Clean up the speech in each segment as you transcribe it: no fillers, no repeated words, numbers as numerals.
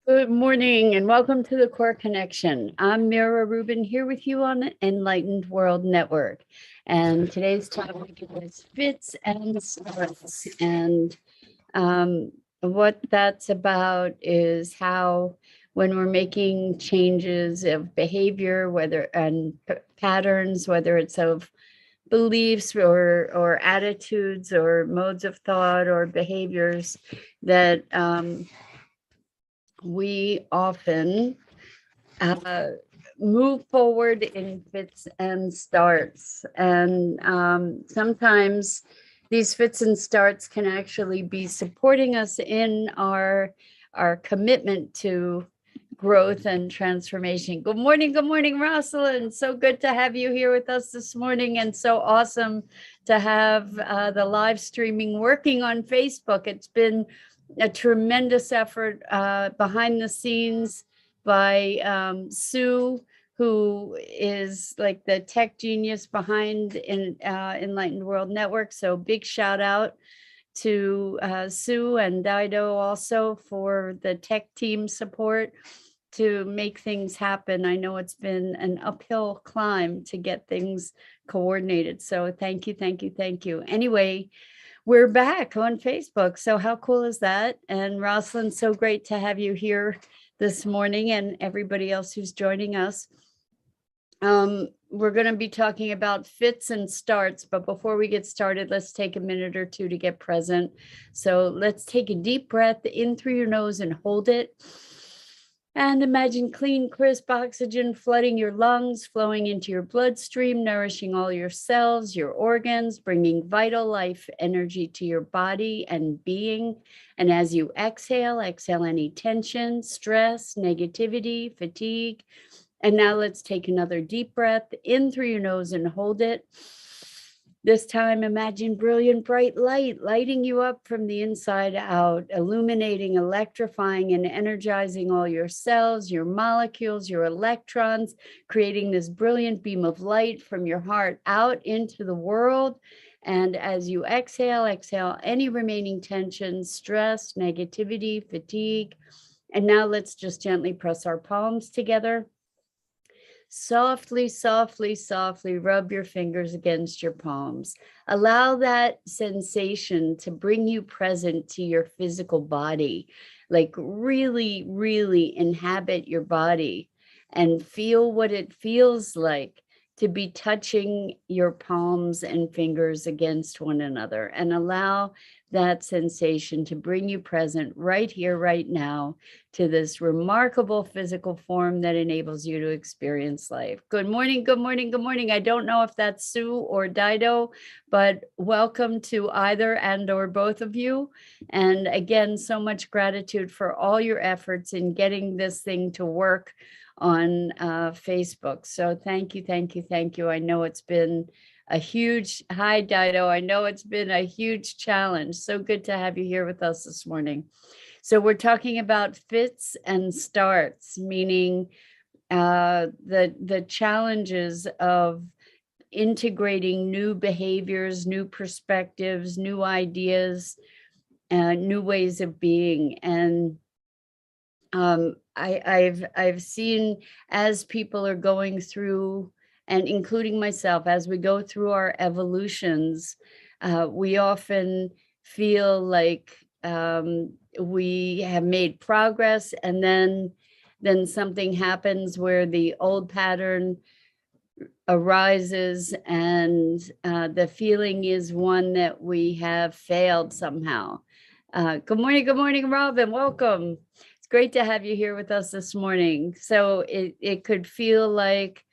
Good morning and welcome to the Core Connection. I'm Mira Rubin here with you on the Enlightened World Network. And today's topic is fits and starts. And what that's about is how, when we're making changes of behavior, whether and patterns, whether it's of beliefs or attitudes or modes of thought or behaviors, that we often uh, move forward in fits and starts. And sometimes these fits and starts can actually be supporting us in our commitment to growth and transformation. Good morning, Rosalind. So good to have you here with us this morning, and so awesome to have the live streaming working on Facebook. It's been a tremendous effort behind the scenes by Sue, who is like the tech genius behind Enlightened World Network. So big shout out to Sue and Dido also for the tech team support to make things happen. I know it's been an uphill climb to get things coordinated. So thank you, thank you, thank you. Anyway, we're back on Facebook. So how cool is that? And Rosalind, so great to have you here this morning and everybody else who's joining us. We're going to be talking about fits and starts, but before we get started, let's take a minute or two to get present. So let's take a deep breath in through your nose and hold it. And imagine clean, crisp oxygen flooding your lungs, flowing into your bloodstream, nourishing all your cells, your organs, bringing vital life energy to your body and being. And as you exhale, exhale any tension, stress, negativity, fatigue. And now let's take another deep breath in through your nose and hold it. This time, imagine brilliant, bright light lighting you up from the inside out, illuminating, electrifying, and energizing all your cells, your molecules, your electrons, creating this brilliant beam of light from your heart out into the world. And as you exhale, exhale any remaining tension, stress, negativity, fatigue. And now let's just gently press our palms together. Softly, softly, softly rub your fingers against your palms. Allow that sensation to bring you present to your physical body. Like really, really inhabit your body and feel what it feels like to be touching your palms and fingers against one another, and allow that sensation to bring you present right here, right now, to this remarkable physical form that enables you to experience life. Good morning, good morning, good morning. I don't know if that's Sue or Dido, but welcome to either and or both of you. And again, so much gratitude for all your efforts in getting this thing to work on Facebook. So thank you, thank you, thank you. I know it's been a huge, hi Dido, I know it's been a huge challenge. So good to have you here with us this morning. So we're talking about fits and starts, meaning the challenges of integrating new behaviors, new perspectives, new ideas, new ways of being. And I've seen, as people are going through, and including myself, as we go through our evolutions, we often feel like we have made progress, and then something happens where the old pattern arises, and the feeling is one that we have failed somehow. Good morning, Robin. Welcome. It's great to have you here with us this morning. So it could feel like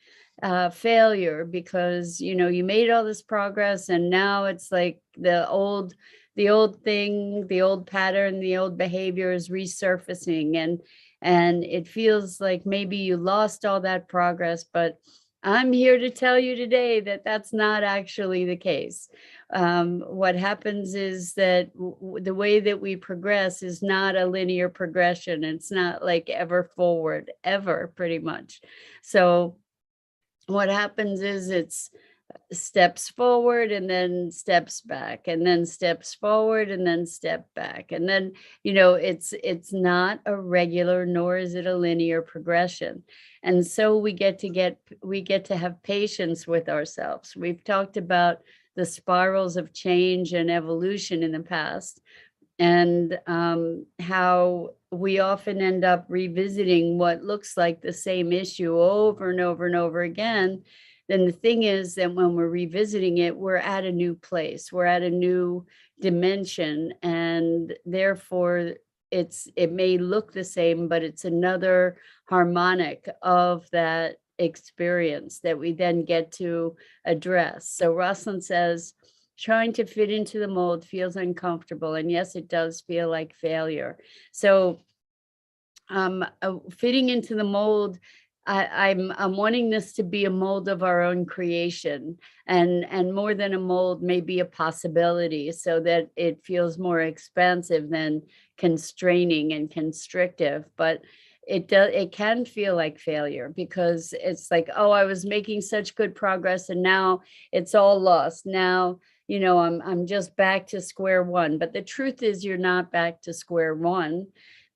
failure because, you know, you made all this progress and now it's like the old thing, the old pattern, the old behavior is resurfacing, and it feels like maybe you lost all that progress. But I'm here to tell you today that that's not actually the case. What happens is that the way that we progress is not a linear progression. It's not like ever forward, ever, pretty much. So what happens is it's steps forward and then steps back, and then steps forward and then step back. And then, it's not a regular, nor is it a linear progression. And so we get to have patience with ourselves. We've talked about the spirals of change and evolution in the past, and how we often end up revisiting what looks like the same issue over and over and over again. Then the thing is that when we're revisiting it, we're at a new place, we're at a new dimension, and therefore it may look the same, but it's another harmonic of that experience that we then get to address. So Rosalind says, trying to fit into the mold feels uncomfortable. And yes, it does feel like failure. So fitting into the mold, I'm wanting this to be a mold of our own creation, and more than a mold, maybe a possibility, so that it feels more expansive than constraining and constrictive. But it can feel like failure, because it's like, oh, I was making such good progress and now it's all lost. Now, I'm just back to square one. But the truth is, you're not back to square one,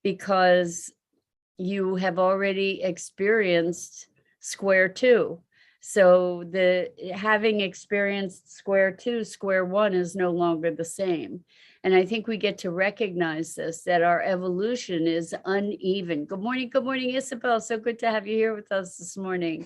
because you have already experienced square two. So having experienced square two, square one is no longer the same. And I think we get to recognize this, that our evolution is uneven. Good morning, Isabel. So good to have you here with us this morning.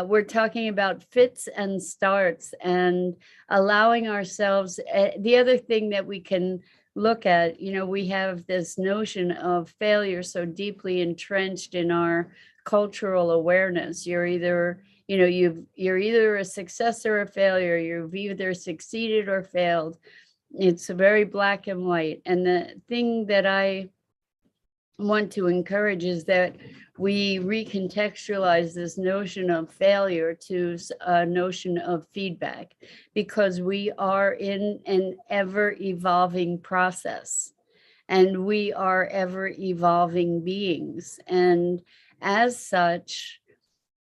We're talking about fits and starts, and allowing ourselves. The other thing that we can look at, we have this notion of failure so deeply entrenched in our cultural awareness. You're either, you're either a success or a failure. You've either succeeded or failed. It's very black and white. And the thing that I want to encourage is that we recontextualize this notion of failure to a notion of feedback, because we are in an ever evolving process, and we are ever evolving beings. And as such,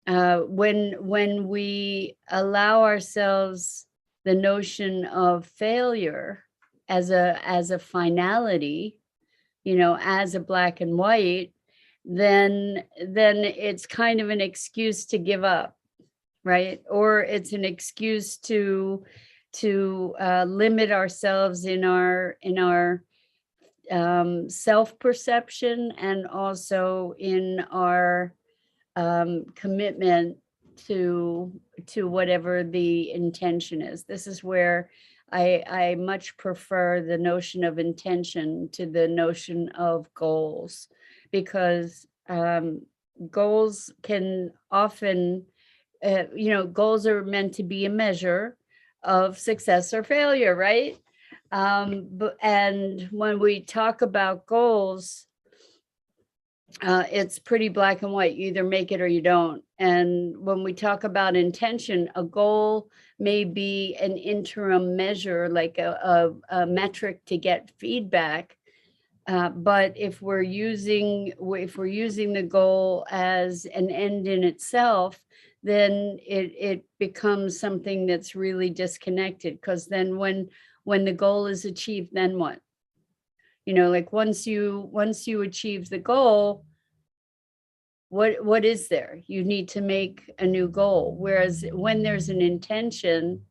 when we allow ourselves the notion of failure as a finality, as a black and white, then it's kind of an excuse to give up, right? Or it's an excuse to limit ourselves in our self-perception, and also in our commitment to whatever the intention is. This is where I much prefer the notion of intention to the notion of goals, because goals can often, goals are meant to be a measure of success or failure, right? And when we talk about goals, it's pretty black and white. You either make it or you don't. And when we talk about intention, a goal may be an interim measure, like a metric to get feedback. But if we're using the goal as an end in itself, then it becomes something that's really disconnected. Because then when the goal is achieved, then what? Like once you achieve the goal, what is there? You need to make a new goal. Whereas when there's an intention,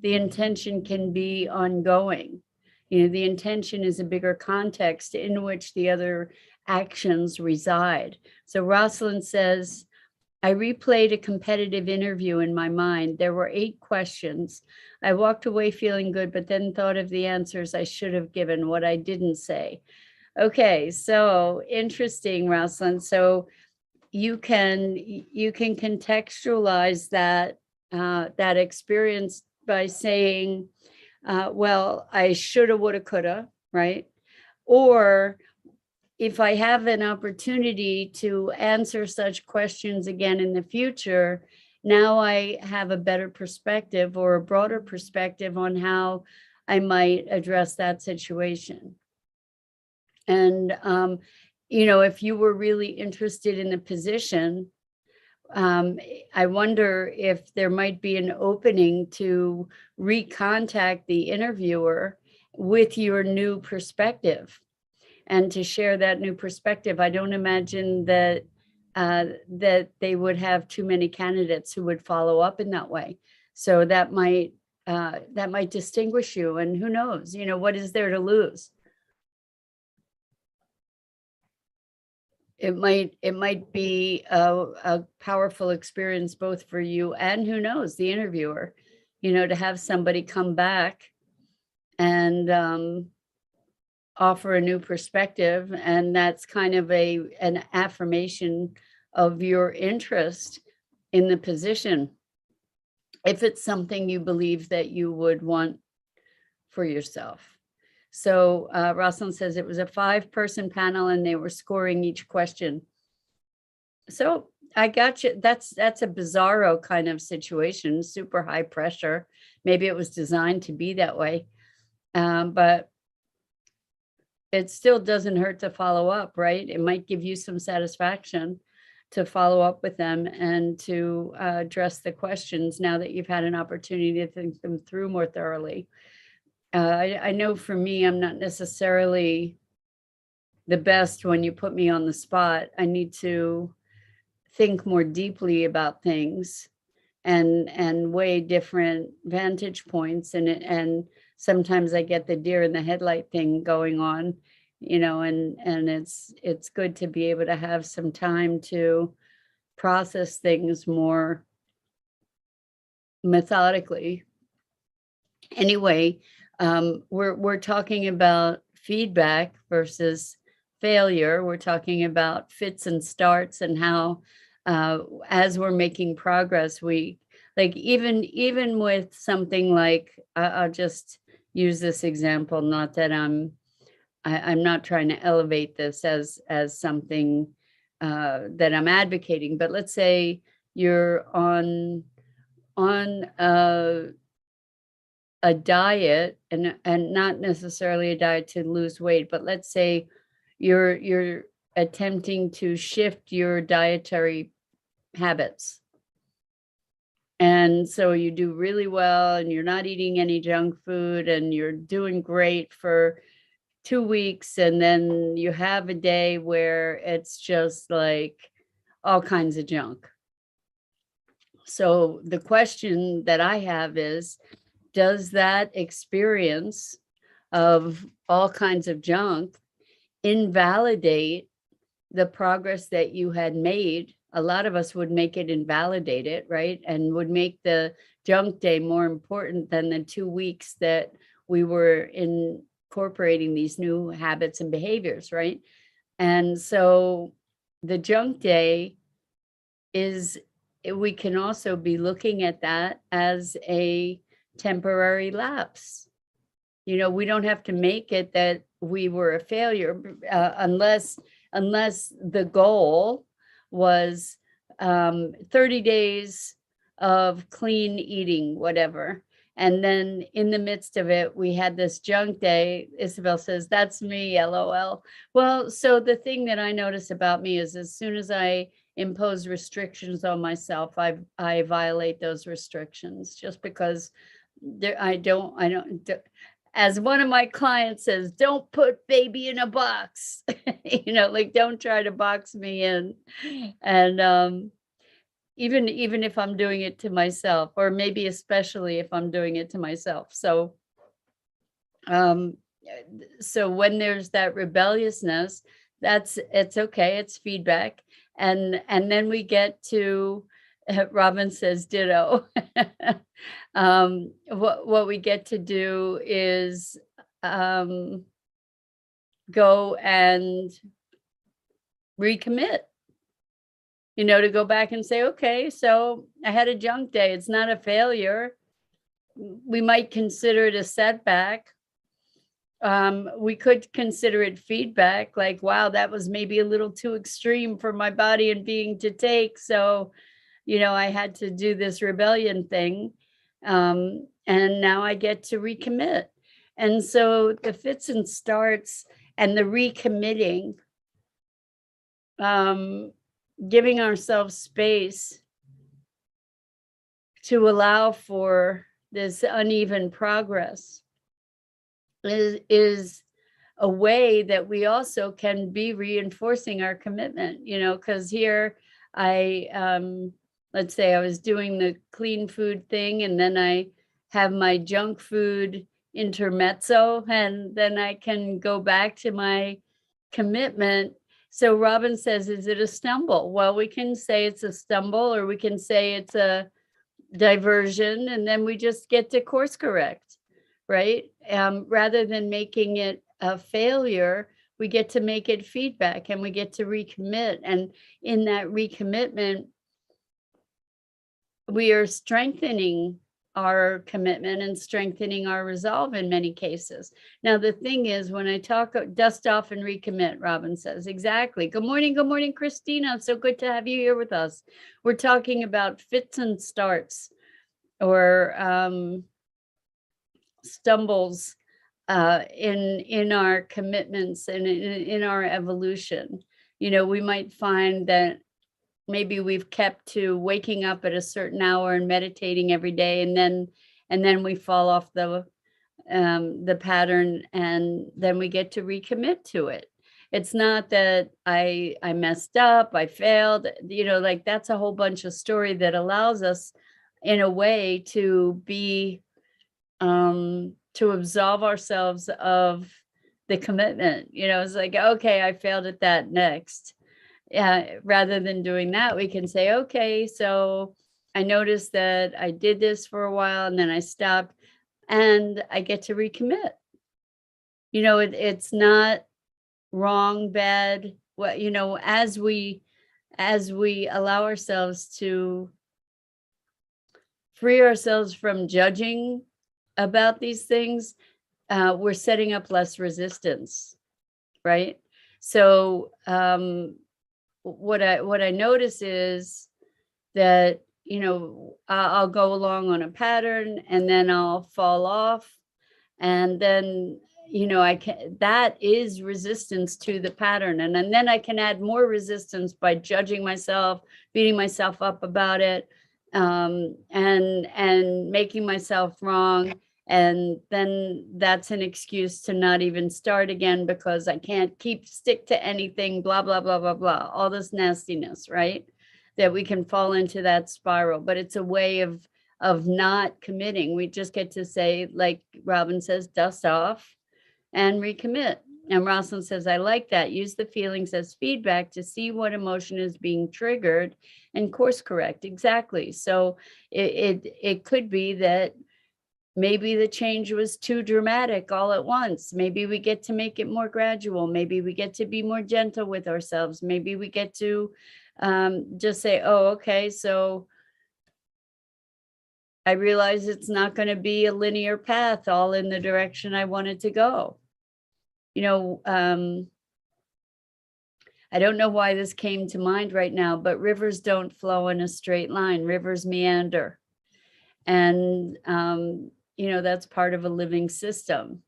the intention can be ongoing. The intention is a bigger context in which the other actions reside. So Rosalind says, I replayed a competitive interview in my mind. There were 8 questions. I walked away feeling good, but then thought of the answers I should have given, what I didn't say. Okay, so interesting, Rosalind. So you can contextualize that experience by saying, well, I shoulda, woulda, coulda, right? Or if I have an opportunity to answer such questions again in the future, now I have a better perspective or a broader perspective on how I might address that situation. And, if you were really interested in the position, I wonder if there might be an opening to recontact the interviewer with your new perspective and to share that new perspective. I don't imagine that that they would have too many candidates who would follow up in that way. So that might distinguish you. And who knows, you know, what is there to lose? It might be a powerful experience both for you and, who knows, the interviewer, you know, to have somebody come back and offer a new perspective. And that's kind of an affirmation of your interest in the position, if it's something you believe that you would want for yourself. So Rosalind says it was a 5-person panel and they were scoring each question. So I got you. That's a bizarro kind of situation, super high pressure. Maybe it was designed to be that way. But it still doesn't hurt to follow up, right? It might give you some satisfaction to follow up with them and to address the questions now that you've had an opportunity to think them through more thoroughly. I know for me, I'm not necessarily the best when you put me on the spot. I need to think more deeply about things and weigh different vantage points, and sometimes I get the deer in the headlight thing going on, you know, and it's good to be able to have some time to process things more methodically. Anyway, we're talking about feedback versus failure. We're talking about fits and starts, and how as we're making progress, we, like, even with something like, I'll just use this example, not that I'm not trying to elevate this as something that I'm advocating, but let's say you're on a diet, and not necessarily a diet to lose weight, but let's say you're attempting to shift your dietary habits. And so you do really well and you're not eating any junk food and you're doing great for 2 weeks, and then you have a day where it's just like all kinds of junk. So the question that I have is, does that experience of all kinds of junk invalidate the progress that you had made? A lot of us would make it invalidate it, right? And would make the junk day more important than the 2 weeks that we were incorporating these new habits and behaviors, right? And so the junk day is, we can also be looking at that as a temporary lapse. You know, we don't have to make it that we were a failure unless the goal was 30 days of clean eating, whatever. And then in the midst of it, we had this junk day. Isabel says, that's me, LOL. Well, so the thing that I notice about me is, as soon as I impose restrictions on myself, I violate those restrictions, just because I don't, as one of my clients says, don't put baby in a box, you know, like, don't try to box me in. And even if I'm doing it to myself, or maybe especially if I'm doing it to myself. So so when there's that rebelliousness, it's okay, it's feedback. And then we get to, Robin says ditto. What we get to do is go and recommit, you know, to go back and say, okay, so I had a junk day. It's not a failure. We might consider it a setback. We could consider it feedback, like, wow, that was maybe a little too extreme for my body and being to take. So, you know, I had to do this rebellion thing. And now I get to recommit. And so the fits and starts and the recommitting giving ourselves space to allow for this uneven progress is a way that we also can be reinforcing our commitment, because here let's say I was doing the clean food thing, and then I have my junk food intermezzo, and then I can go back to my commitment. So Robin says, is it a stumble? Well, we can say it's a stumble, or we can say it's a diversion, and then we just get to course correct, right? Rather than making it a failure, we get to make it feedback, and we get to recommit. And in that recommitment, we are strengthening our commitment and strengthening our resolve in many cases. Now, the thing is, when I talk dust off and recommit, Robin says, exactly. Good morning, Christina. So good to have you here with us. We're talking about fits and starts, or stumbles in our commitments and in our evolution. We might find that maybe we've kept to waking up at a certain hour and meditating every day, and then we fall off the pattern, and then we get to recommit to it. It's not that I messed up, I failed, like that's a whole bunch of story that allows us in a way to be to absolve ourselves of the commitment. It's like, okay, I failed at that, next. Rather than doing that, we can say, okay, so I noticed that I did this for a while, and then I stopped, and I get to recommit. It's not wrong, bad. As we allow ourselves to free ourselves from judging about these things, we're setting up less resistance, right? So what I notice is that I'll go along on a pattern, and then I'll fall off, and then that is resistance to the pattern, and then I can add more resistance by judging myself, beating myself up about it, and making myself wrong. And then that's an excuse to not even start again, because I can't stick to anything, blah, blah, blah, blah, blah, all this nastiness, right? That we can fall into that spiral, but it's a way of not committing. We just get to say, like Robin says, dust off and recommit. And Rosalind says, I like that. Use the feelings as feedback to see what emotion is being triggered and course correct. Exactly. So it could be that maybe the change was too dramatic all at once. Maybe we get to make it more gradual. Maybe we get to be more gentle with ourselves. Maybe we get to just say, oh, okay, so I realize it's not going to be a linear path all in the direction I wanted to go. I don't know why this came to mind right now, but rivers don't flow in a straight line. Rivers meander. And that's part of a living system,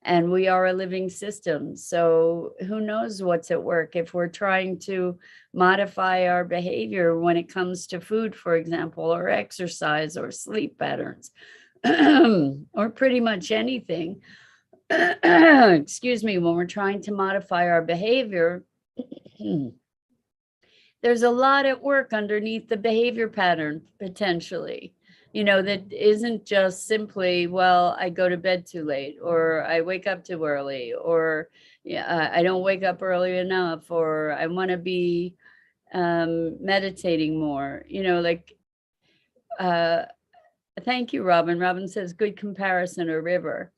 and we are a living system. So who knows what's at work if we're trying to modify our behavior when it comes to food, for example, or exercise or sleep patterns, or pretty much anything. Excuse me, when we're trying to modify our behavior, there's a lot at work underneath the behavior pattern, potentially. That isn't just simply, well, I go to bed too late, or I wake up too early, or I don't wake up early enough, or I want to be meditating more, thank you, Robin. Robin says, good comparison, a river.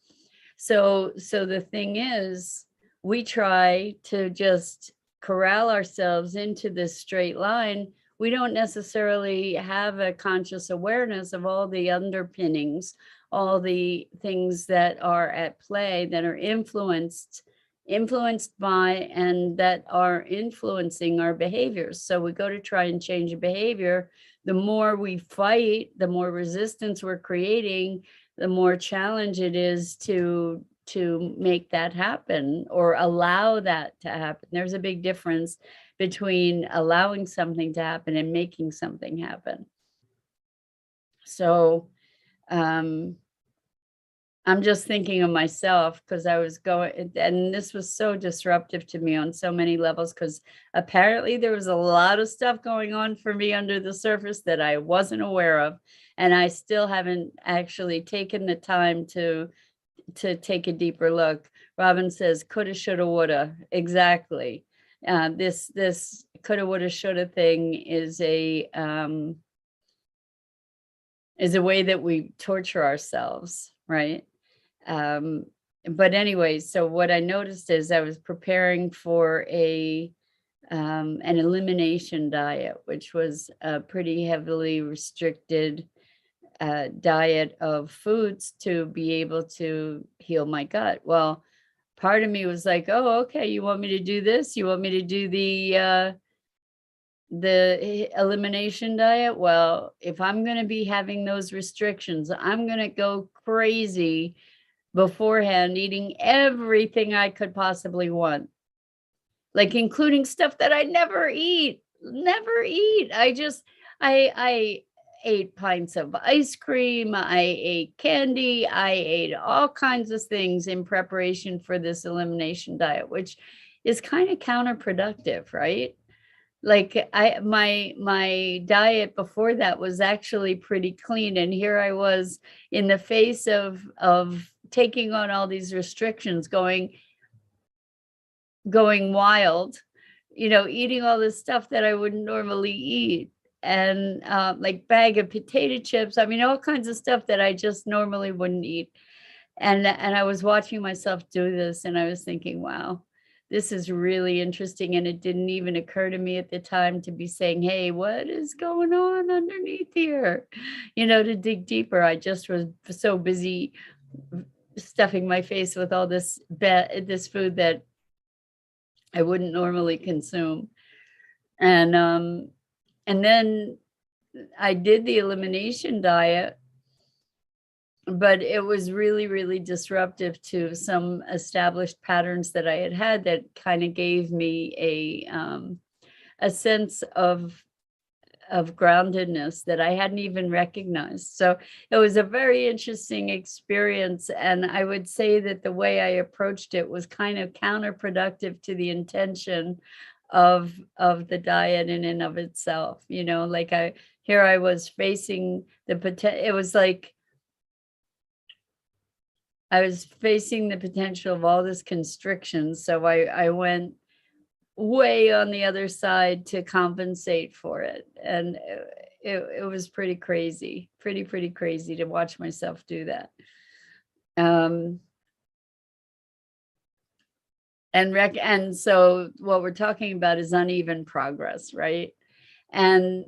So the thing is, we try to just corral ourselves into this straight line. We don't necessarily have a conscious awareness of all the underpinnings, all the things that are at play, that are influenced by, and that are influencing our behaviors. So we go to try and change a behavior. The more we fight, the more resistance we're creating, the more challenge it is to to make that happen or allow that to happen. There's a big difference between allowing something to happen and making something happen. So I'm just thinking of myself because I was going, and this was so disruptive to me on so many levels because apparently there was a lot of stuff going on for me under the surface that I wasn't aware of. And I still haven't actually taken the time to take a deeper look. Robin says, coulda, shoulda, woulda. Exactly. This coulda, woulda, shoulda thing is a way that we torture ourselves, right? But anyway, so what I noticed is I was preparing for an elimination diet, which was a pretty heavily restricted diet of foods to be able to heal my gut. Well, part of me was like, oh, okay, you want me to do this? You want me to do the elimination diet? Well, if I'm going to be having those restrictions, I'm going to go crazy beforehand, eating everything I could possibly want, like including stuff that I never eat. I ate pints of ice cream. I ate candy. I ate all kinds of things in preparation for this elimination diet, which is kind of counterproductive, right? Like my diet before that was actually pretty clean, and here I was in the face of taking on all these restrictions, going wild, eating all this stuff that I wouldn't normally eat, and like bag of potato chips. I mean, all kinds of stuff that I just normally wouldn't eat. And I was watching myself do this, and I was thinking, wow, this is really interesting. And it didn't even occur to me at the time to be saying, hey, what is going on underneath here? To dig deeper. I just was so busy stuffing my face with all this food that I wouldn't normally consume. And then I did the elimination diet, but it was really, really disruptive to some established patterns that I had that kind of gave me a sense of groundedness that I hadn't even recognized. So it was a very interesting experience. And I would say that the way I approached it was kind of counterproductive to the intention of the diet in and of itself. Like I was facing the potential. It was like I was facing the potential of all this constriction. So I went way on the other side to compensate for it. And it was pretty crazy, pretty crazy to watch myself do that. And so what we're talking about is uneven progress, right? And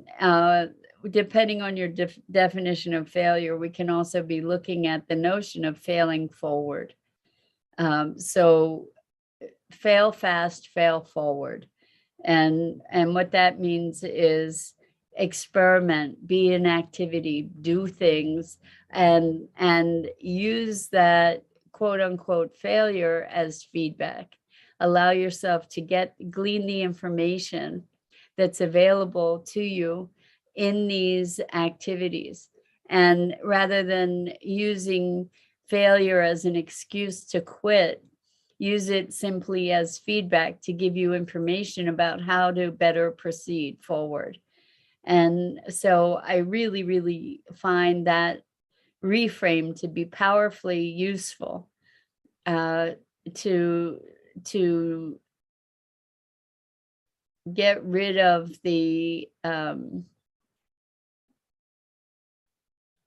depending on your definition of failure, we can also be looking at the notion of failing forward. So fail fast, fail forward. And what that means is experiment, be in activity, do things, and use that quote unquote failure as feedback. Allow yourself to glean the information that's available to you in these activities. And rather than using failure as an excuse to quit, use it simply as feedback to give you information about how to better proceed forward. And so I really, really find that reframe to be powerfully useful to get rid of the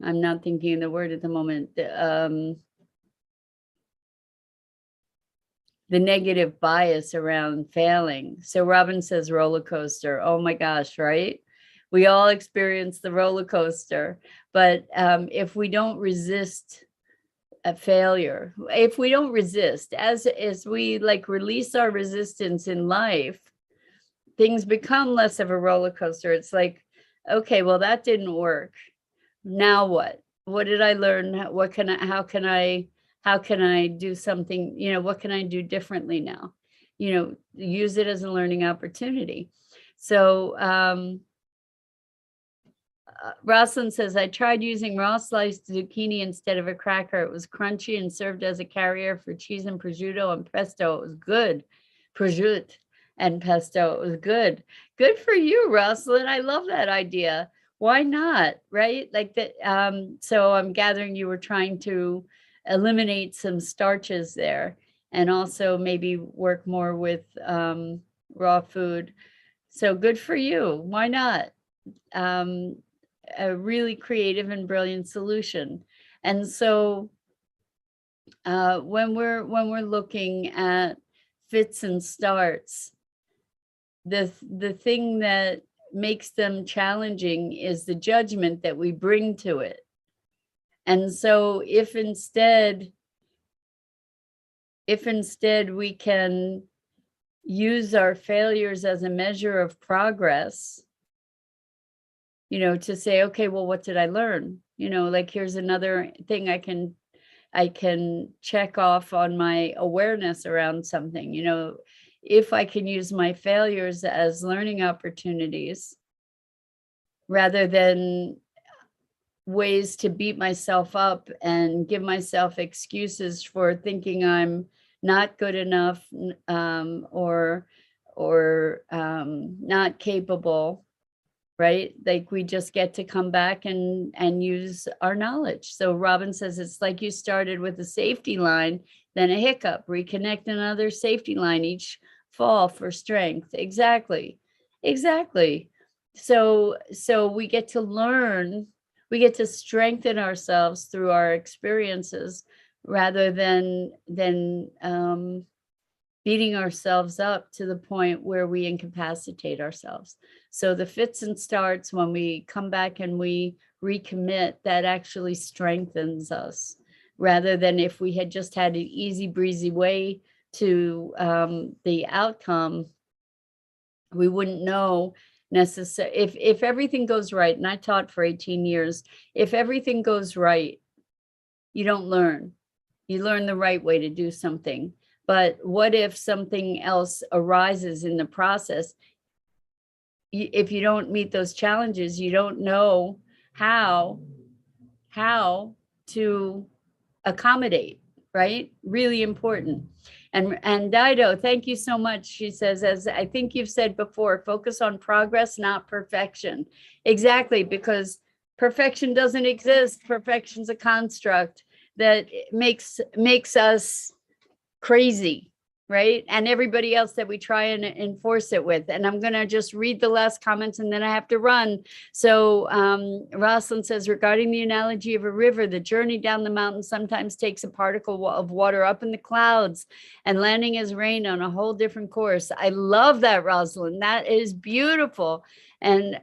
I'm not thinking of the word at the moment. The negative bias around failing. So Robin says roller coaster. Oh my gosh, right? We all experience the roller coaster, but if we don't resist a failure, if we don't resist, as we like release our resistance in life, things become less of a roller coaster. It's like, okay, well, that didn't work. Now what? What did I learn? How can How can I do something, what can I do differently now? Use it as a learning opportunity. So Rosalind says, I tried using raw sliced zucchini instead of a cracker. It was crunchy and served as a carrier for cheese and prosciutto and pesto. It was good. Prosciutto and pesto. It was good. Good for you, Rosalind. I love that idea. Why not? Right? Like that. So I'm gathering you were trying to eliminate some starches there and also maybe work more with raw food. So good for you. Why not? A really creative and brilliant solution. And so when we're looking at fits and starts, the thing that makes them challenging is the judgment that we bring to it. And so if instead we can use our failures as a measure of progress, to say, okay, well, what did I learn? Like, here's another thing I can check off on my awareness around something. If I can use my failures as learning opportunities rather than ways to beat myself up and give myself excuses for thinking I'm not good enough, or not capable, right? Like, we just get to come back and use our knowledge. So Robin says, it's like you started with a safety line, then a hiccup, reconnect another safety line each fall for strength. Exactly. So we get to learn, we get to strengthen ourselves through our experiences rather than beating ourselves up to the point where we incapacitate ourselves. So the fits and starts, when we come back and we recommit, that actually strengthens us, rather than if we had just had an easy breezy way to the outcome, we wouldn't know necessarily. If everything goes right, and I taught for 18 years, if everything goes right, you don't learn. You learn the right way to do something. But what if something else arises in the process? If you don't meet those challenges, you don't know how to accommodate, right? Really important. And Dido, thank you so much. She says, as I think you've said before, focus on progress, not perfection. Exactly, because perfection doesn't exist. Perfection's a construct that makes us crazy, right? And everybody else that we try and enforce it with. And I'm going to just read the last comments and then I have to run. So Rosalind says, regarding the analogy of a river, the journey down the mountain sometimes takes a particle of water up in the clouds and landing as rain on a whole different course. I love that, Rosalind. That is beautiful. And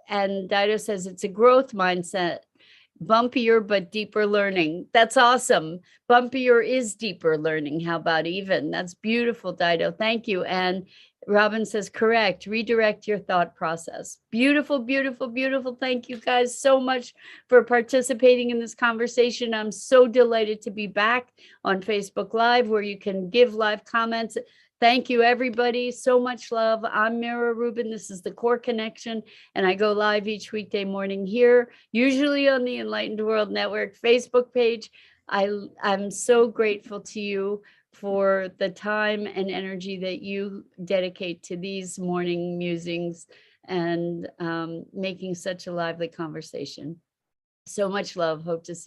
Dido says, it's a growth mindset. Bumpier but deeper learning. That's awesome. Bumpier is deeper learning. How about even? That's beautiful, Dido. Thank you. And Robin says, correct. Redirect your thought process. Beautiful, beautiful, beautiful. Thank you guys so much for participating in this conversation. I'm so delighted to be back on Facebook Live, where you can give live comments. Thank you, everybody. So much love. I'm Mira Rubin. This is the Core Connection, and I go live each weekday morning here, usually on the Enlightened World Network Facebook page. I'm so grateful to you for the time and energy that you dedicate to these morning musings and making such a lively conversation. So much love. Hope to see you.